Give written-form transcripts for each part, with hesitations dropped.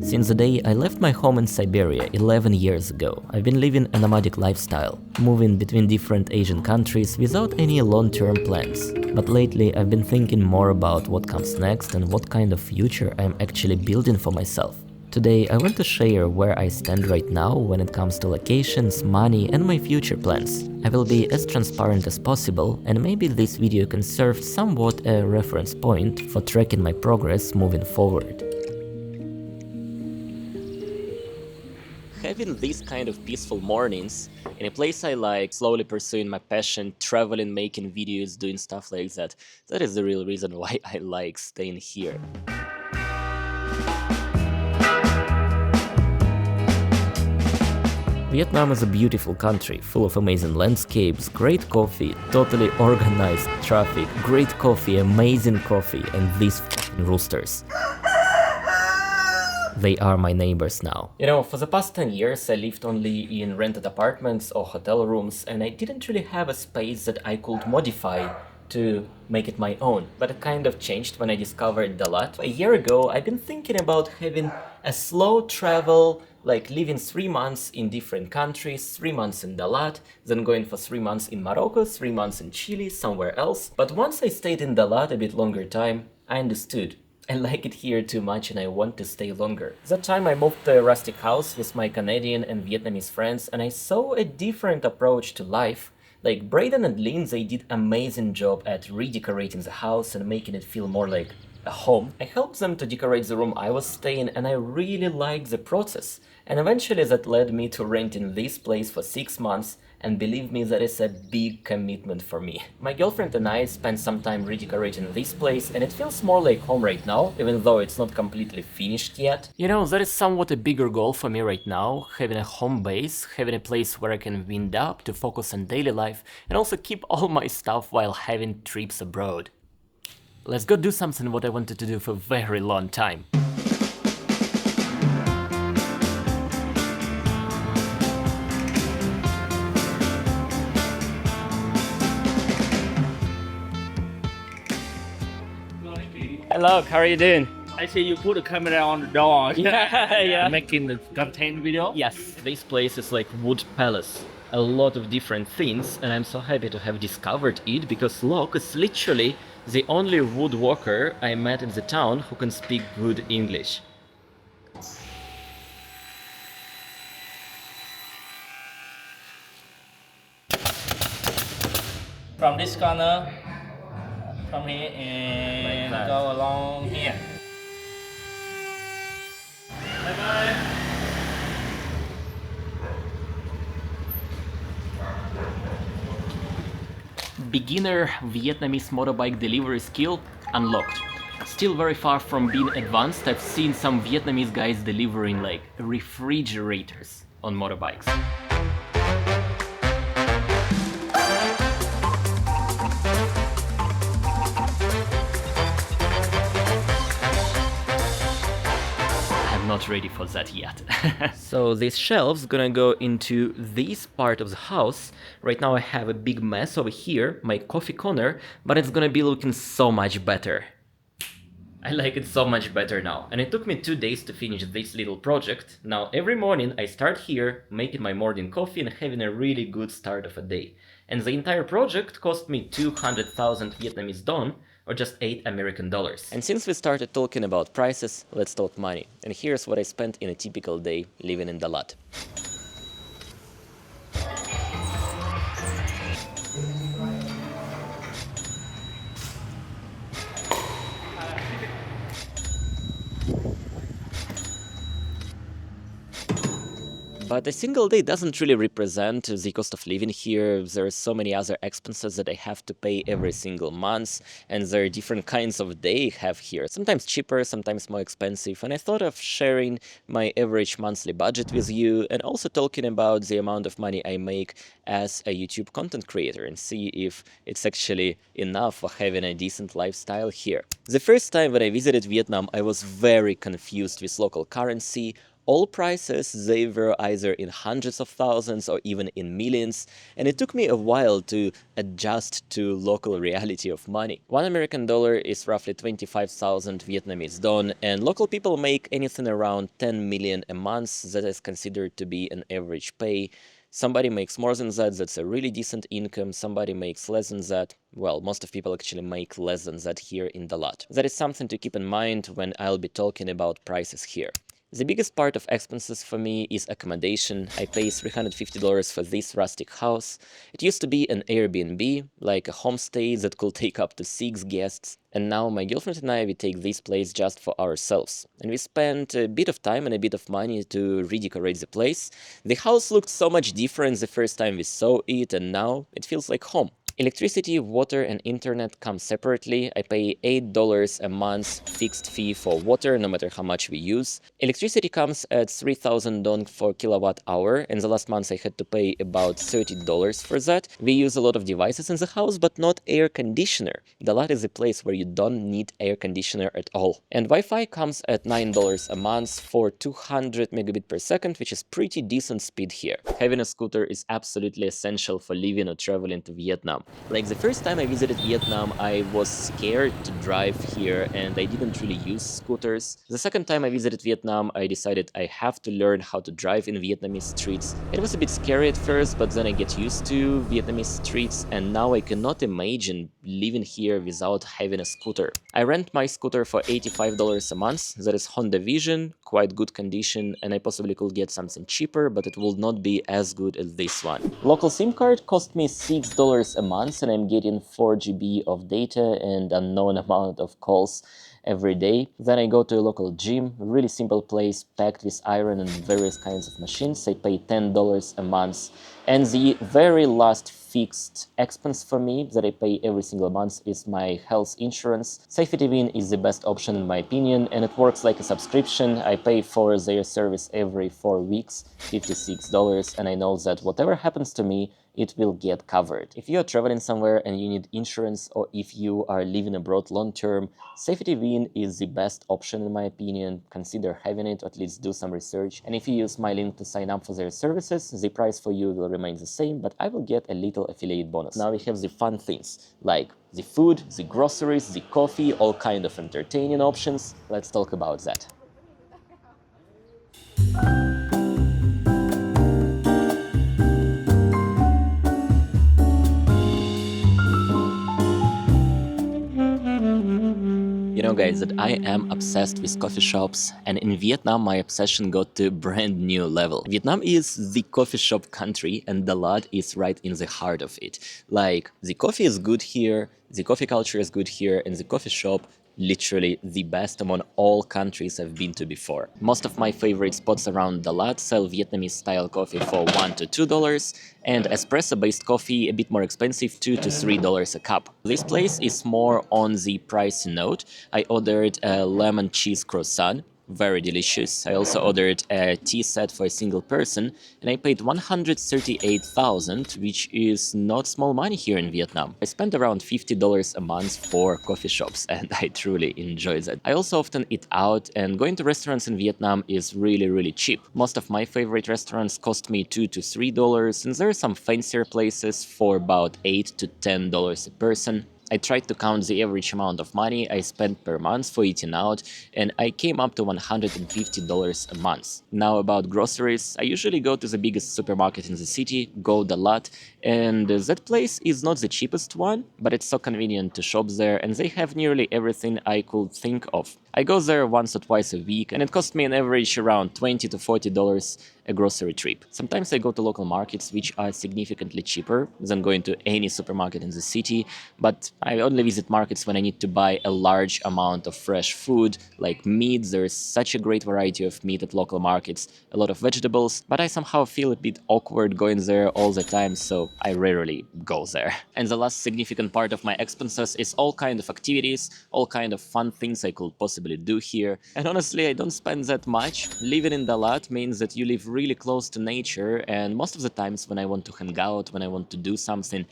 Since the day I left my home in Siberia 11 years ago, I've been living a nomadic lifestyle, moving between different Asian countries without any long-term plans. But lately I've been thinking more about what comes next and what kind of future I'm actually building for myself. Today I want to share where I stand right now when it comes to locations, money and my future plans. I will be as transparent as possible, and maybe this video can serve somewhat a reference point for tracking my progress moving forward. Having these kind of peaceful mornings in a place I like, slowly pursuing my passion, traveling, making videos, doing stuff like that, that is the real reason why I like staying here. Vietnam is a beautiful country, full of amazing landscapes, great coffee, totally organized traffic, great coffee, amazing coffee, and these fucking roosters. They are my neighbors now. You know, for the past 10 years I lived only in rented apartments or hotel rooms, and I didn't really have a space that I could modify to make it my own. But it kind of changed when I discovered Dalat. A year ago I've been thinking about having a slow travel, like living 3 months in different countries, 3 months in Dalat, then going for 3 months in Morocco, 3 months in Chile, somewhere else. But once I stayed in Dalat a bit longer time, I understood. I like it here too much and I want to stay longer. That time I moved to a rustic house with my Canadian and Vietnamese friends, and I saw a different approach to life. Like Braden and Lynn, they did amazing job at redecorating the house and making it feel more like a home. I helped them to decorate the room I was staying, and I really liked the process. And eventually that led me to renting this place for 6 months, and believe me, that is a big commitment for me. My girlfriend and I spent some time redecorating this place, and it feels more like home right now, even though it's not completely finished yet. You know, that is somewhat a bigger goal for me right now, having a home base, having a place where I can wind up to focus on daily life, and also keep all my stuff while having trips abroad. Let's go do something what I wanted to do for a very long time. Hello, how are you doing? I see you put the camera on the door. Yeah. Making the content video. Yes, this place is like wood palace. A lot of different things, and I'm so happy to have discovered it, because Locke is literally the only woodworker I met in the town who can speak good English. From this corner, from here and Like that. go along here. Bye bye. Beginner Vietnamese motorbike delivery skill unlocked. Still very far from being advanced. I've seen some Vietnamese guys delivering like refrigerators on motorbikes. Not ready for that yet. So these shelves gonna go into this part of the house. Right now I have a big mess over here, my coffee corner, but it's gonna be looking so much better. I like it so much better now. And it took me 2 days to finish this little project. Now every morning I start here, making my morning coffee and having a really good start of a day. And the entire project cost me 200,000 Vietnamese dong, or just $8 American. And since we started talking about prices, let's talk money. And here's what I spent in a typical day living in Dalat. But a single day doesn't really represent the cost of living here. There are so many other expenses that I have to pay every single month, and there are different kinds of day I have here. Sometimes cheaper, sometimes more expensive, and I thought of sharing my average monthly budget with you, and also talking about the amount of money I make as a YouTube content creator, and see if it's actually enough for having a decent lifestyle here. The first time when I visited Vietnam, I was very confused with local currency, all prices, they were either in hundreds of thousands or even in millions, and it took me a while to adjust to local reality of money. $1 American is roughly 25,000 Vietnamese dong, and local people make anything around 10 million a month. That is considered to be an average pay. Somebody makes more than that, that's a really decent income. Somebody makes less than that. Well, most of people actually make less than that here in Dalat. That is something to keep in mind when I'll be talking about prices here. The biggest part of expenses for me is accommodation. I pay $350 for this rustic house. It used to be an Airbnb, like a homestay that could take up to 6 guests. And now my girlfriend and I, we take this place just for ourselves. And we spent a bit of time and a bit of money to redecorate the place. The house looked so much different the first time we saw it, and now it feels like home. Electricity, water, and internet come separately. I pay $8 a month fixed fee for water, no matter how much we use. Electricity comes at 3,000 dong for kilowatt hour, and the last month I had to pay about $30 for that. We use a lot of devices in the house, but not air conditioner. Dalat is a place where you don't need air conditioner at all. And Wi-Fi comes at $9 a month for 200 megabit per second, which is pretty decent speed here. Having a scooter is absolutely essential for living or traveling to Vietnam. Like the first time I visited Vietnam, I was scared to drive here and I didn't really use scooters. The second time I visited Vietnam, I decided I have to learn how to drive in Vietnamese streets. It was a bit scary at first, but then I get used to Vietnamese streets, and now I cannot imagine living here without having a scooter. I rent my scooter for $85 a month. That is Honda Vision, quite good condition, and I possibly could get something cheaper, but it will not be as good as this one. Local SIM card cost me $6 a month, and I'm getting 4 GB of data and unknown amount of calls every day. Then I go to a local gym, really simple place packed with iron and various kinds of machines. I pay $10 a month. And the very last fixed expense for me that I pay every single month is my health insurance. Safety Win is the best option in my opinion, and it works like a subscription. I pay for their service every 4 weeks, $56, and I know that whatever happens to me, it will get covered. If you are traveling somewhere and you need insurance, or if you are living abroad long term, Safety Win is the best option in my opinion. Consider having it, or at least do some research. And if you use my link to sign up for their services, the price for you will remain the same, but I will get a little affiliate bonus. Now we have the fun things, like the food, the groceries, the coffee, all kind of entertaining options. Let's talk about that. You know, guys, that I am obsessed with coffee shops, and in Vietnam my obsession got to a brand new level. Vietnam is the coffee shop country, and Dalat is right in the heart of it. Like, the coffee is good here, the coffee culture is good here, and the coffee shop literally the best among all countries I've been to before. Most of my favorite spots around Dalat sell Vietnamese style coffee for $1 to $2, and espresso based coffee a bit more expensive, $2 to $3 a cup. This place is more on the pricey note. I ordered a lemon cheese croissant, very delicious. I also ordered a tea set for a single person, and I paid 138,000, which is not small money here in Vietnam. I spent around $50 a month for coffee shops, and I truly enjoy that. I also often eat out, and going to restaurants in Vietnam is really cheap. Most of my favorite restaurants cost me $2 to $3, and there are some fancier places for about $8 to $10 a person. I tried to count the average amount of money I spent per month for eating out, and I came up to $150 a month. Now about groceries, I usually go to the biggest supermarket in the city, Go Dalat, and that place is not the cheapest one, but it's so convenient to shop there, and they have nearly everything I could think of. I go there once or twice a week, and it cost me an average around $20 to $40 a grocery trip. Sometimes I go to local markets, which are significantly cheaper than going to any supermarket in the city, but I only visit markets when I need to buy a large amount of fresh food, like meat. There is such a great variety of meat at local markets, a lot of vegetables, but I somehow feel a bit awkward going there all the time, so I rarely go there. And the last significant part of my expenses is all kind of activities, all kind of fun things I could possibly do here. And honestly, I don't spend that much. Living in Dalat means that you live really close to nature, and most of the times when I want to hang out, when I want to do something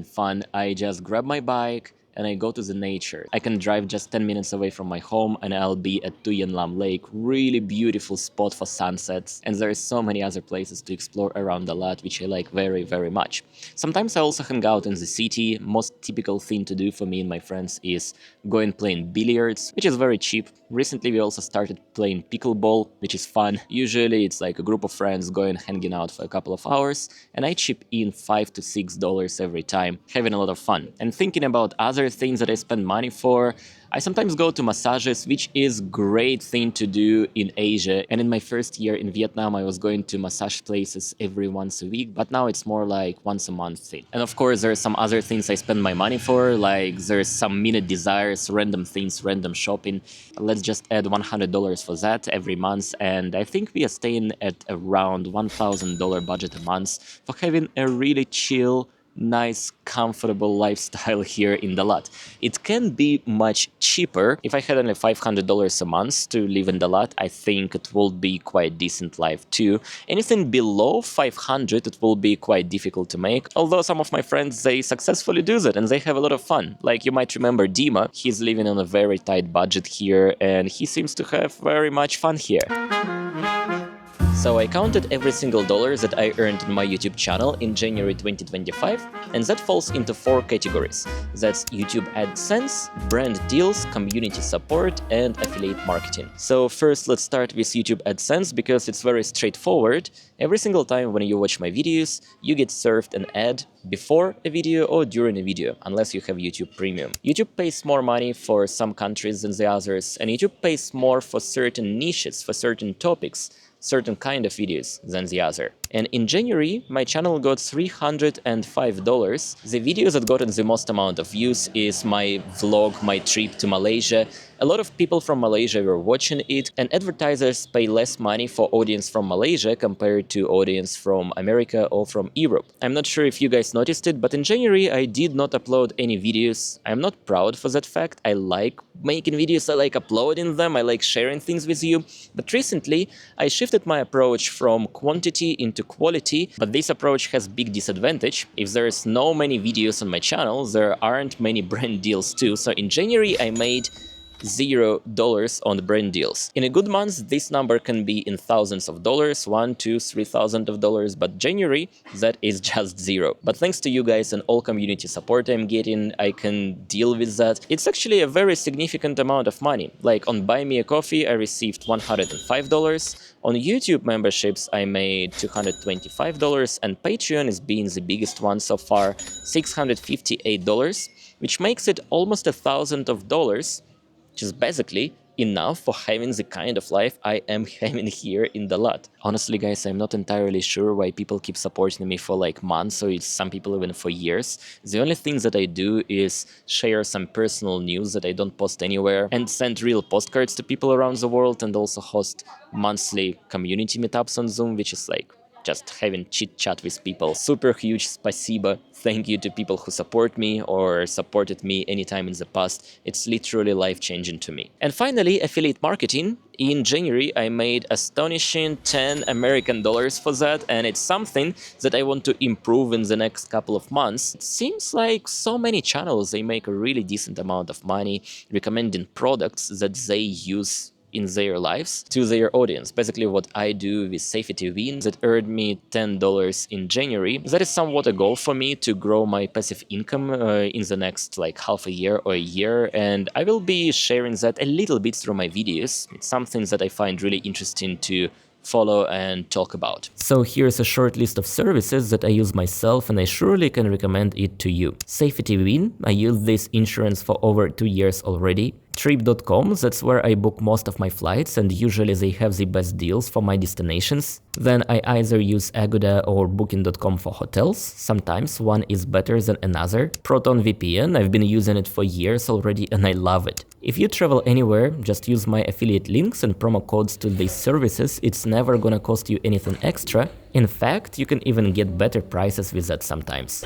fun, I just grab my bike, and I go to the nature. I can drive just 10 minutes away from my home and I'll be at Tuyen Lam Lake, really beautiful spot for sunsets, and there is so many other places to explore around Dalat which I like very, very much. Sometimes I also hang out in the city. Most typical thing to do for me and my friends is going playing billiards, which is very cheap. Recently we also started playing pickleball, which is fun. Usually it's like a group of friends going hanging out for a couple of hours, and I chip in $5 to $6 every time, having a lot of fun. And thinking about other things that I spend money for, I sometimes go to massages, which is great thing to do in Asia. And in my first year in Vietnam, I was going to massage places every once a week, but now it's more like once a month thing. And of course, there are some other things I spend my money for, like there's some minute desires, random things, random shopping. Let's just add $100 for that every month, and I think we are staying at around $1,000 budget a month for having a really chill, nice, comfortable lifestyle here in Dalat. It can be much cheaper. If I had only $500 a month to live in Dalat, I think it will be quite decent life too. Anything below 500, it will be quite difficult to make, although some of my friends, they successfully do that and they have a lot of fun. Like you might remember Dima, he's living on a very tight budget here and he seems to have very much fun here. So I counted every single dollar that I earned on my YouTube channel in January 2025, and that falls into 4 categories. That's YouTube AdSense, brand deals, community support, and affiliate marketing. So first let's start with YouTube AdSense because it's very straightforward. Every single time when you watch my videos, you get served an ad before a video or during a video, unless you have YouTube Premium. YouTube pays more money for some countries than the others, and YouTube pays more for certain niches, for certain topics, certain kind of videos than the other. And in January, my channel got $305. The video that got the most amount of views is my vlog, my trip to Malaysia. A lot of people from Malaysia were watching it, and advertisers pay less money for audience from Malaysia compared to audience from America or from Europe. I'm not sure if you guys noticed it, but in January I did not upload any videos. I'm not proud for that fact. I like making videos, I like uploading them, I like sharing things with you. But recently I shifted my approach from quantity into quality, but this approach has big disadvantage. If there's no many videos on my channel, there aren't many brand deals too. So in January I made $0 on brand deals. In a good month, this number can be in thousands of dollars, $1,000, $2,000, $3,000, but January, that is just zero. But thanks to you guys and all community support I'm getting, I can deal with that. It's actually a very significant amount of money. Like on Buy Me a Coffee, I received $105. On YouTube memberships, I made $225, and Patreon is being the biggest one so far, $658, which makes it almost $1,000, which is basically enough for having the kind of life I am having here in Dalat. Honestly, guys, I'm not entirely sure why people keep supporting me for like months, or some people even for years. The only things that I do is share some personal news that I don't post anywhere, and send real postcards to people around the world, and also host monthly community meetups on Zoom, which is like just having chit-chat with people. Super huge spasiba. Thank you to people who support me or supported me anytime in the past. It's literally life-changing to me. And finally, affiliate marketing. In January, I made astonishing $10 for that, and it's something that I want to improve in the next couple of months. It seems like so many channels, they make a really decent amount of money recommending products that they use in their lives to their audience. Basically what I do with Safety Win that earned me $10 in January. That is somewhat a goal for me to grow my passive income in the next like half a year or a year, and I will be sharing that a little bit through my videos. It's something that I find really interesting to follow and talk about. So here's a short list of services that I use myself, and I surely can recommend it to you. Safety Win, I use this insurance for over 2 years already. Trip.com, that's where I book most of my flights, and usually they have the best deals for my destinations. Then I either use Agoda or Booking.com for hotels. Sometimes one is better than another. Proton VPN, I've been using it for years already and I love it. If you travel anywhere, just use my affiliate links and promo codes to these services. It's never gonna cost you anything extra. In fact, you can even get better prices with that sometimes.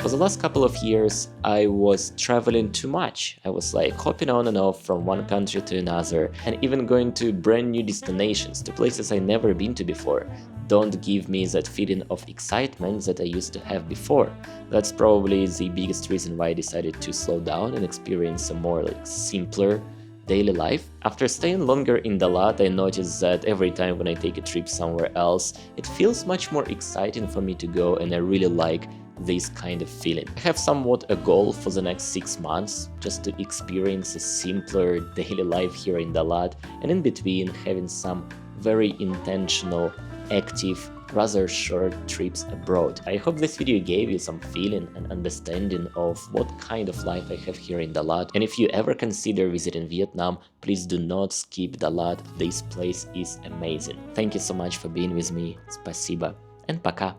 For the last couple of years, I was traveling too much. I was like hopping on and off from one country to another, and even going to brand new destinations, to places I never been to before. Don't give me that feeling of excitement that I used to have before. That's probably the biggest reason why I decided to slow down and experience a more simpler daily life. After staying longer in Dalat, I noticed that every time when I take a trip somewhere else, it feels much more exciting for me to go, and I really like this kind of feeling. I have somewhat a goal for the next 6 months, just to experience a simpler daily life here in Dalat, and in between having some very intentional, active, rather short trips abroad. I hope this video gave you some feeling and understanding of what kind of life I have here in Dalat, and if you ever consider visiting Vietnam, please do not skip Dalat. This place is amazing. Thank you so much for being with me. Спасибо and пока.